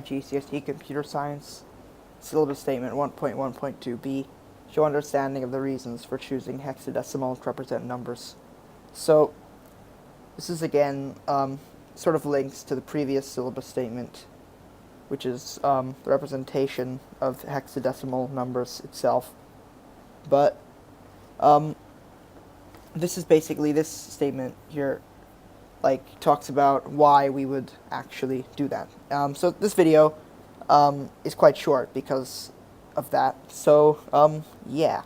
GCSE Computer Science, Syllabus Statement 1.1.2b, show understanding of the reasons for choosing hexadecimal to represent numbers. So, this is again sort of links to the previous syllabus statement, which is the representation of hexadecimal numbers itself. But this is basically, this statement here talks about why we would actually do that. So this video is quite short because of that. So yeah.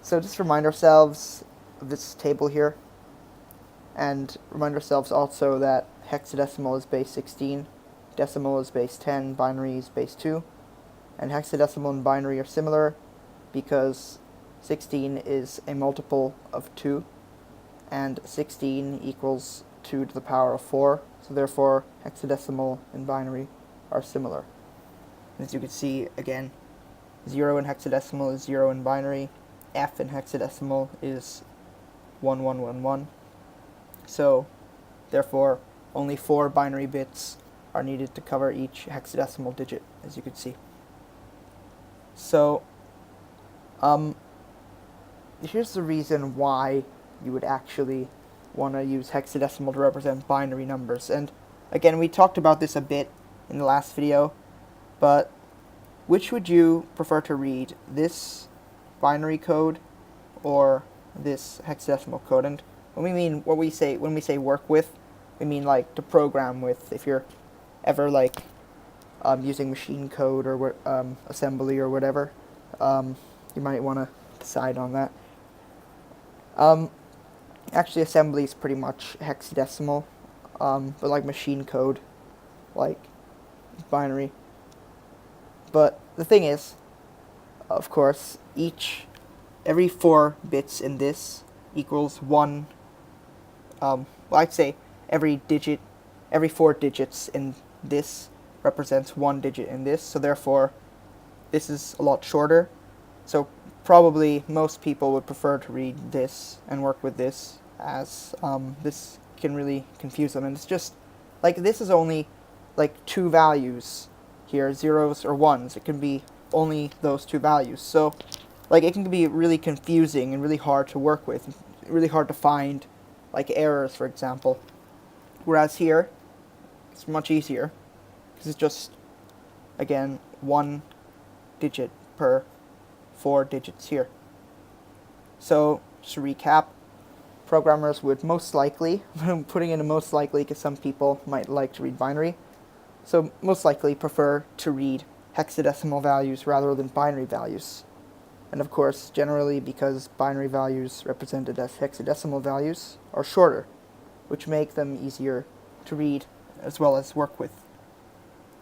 So just remind ourselves of this table here, and remind ourselves also that hexadecimal is base 16, decimal is base 10, binary is base 2, and hexadecimal and binary are similar because 16 is a multiple of 2, and 16 equals 2 to the power of 4, so therefore hexadecimal and binary are similar. As you can see, again, 0 in hexadecimal is 0 in binary, F in hexadecimal is 1111, so therefore only 4 binary bits are needed to cover each hexadecimal digit, as you can see. So here's the reason why you would actually want to use hexadecimal to represent binary numbers. And again, we talked about this a bit in the last video, but which would you prefer to read, this binary code or this hexadecimal code? And when we say work with, we mean like to program with. If you're ever using machine code or assembly or whatever, you might want to decide on that. Actually, assembly is pretty much hexadecimal, but like machine code, like binary. But the thing is, of course, every 4 bits in this equals 1. Well, I'd say every 4 digits in this represents 1 digit in this. So therefore, this is a lot shorter. So probably most people would prefer to read this and work with this, as this can really confuse them. And it's just this is only 2 values here, zeros or ones. It can be only those 2 values. So it can be really confusing and really hard to work with, really hard to find errors, for example. Whereas here, it's much easier because it's just, again, 1 digit per 4 digits here. So, just to recap, programmers would most likely, I'm putting in a most likely because some people might like to read binary, so most likely prefer to read hexadecimal values rather than binary values. And of course, generally because binary values represented as hexadecimal values are shorter, which make them easier to read as well as work with.